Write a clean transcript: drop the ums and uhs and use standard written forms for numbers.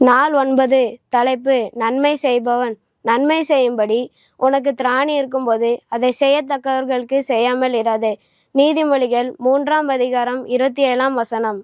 நாள் 9. தலைப்பு: நன்மை செய்பவன். நன்மை செய்யும்படி உனக்கு திராணி இருக்கும்போது அதை செய்யத்தக்கவர்களுக்கு செய்யாமல் இராதே. நீதிமொழிகள் 3 அதிகாரம் 27 வசனம்.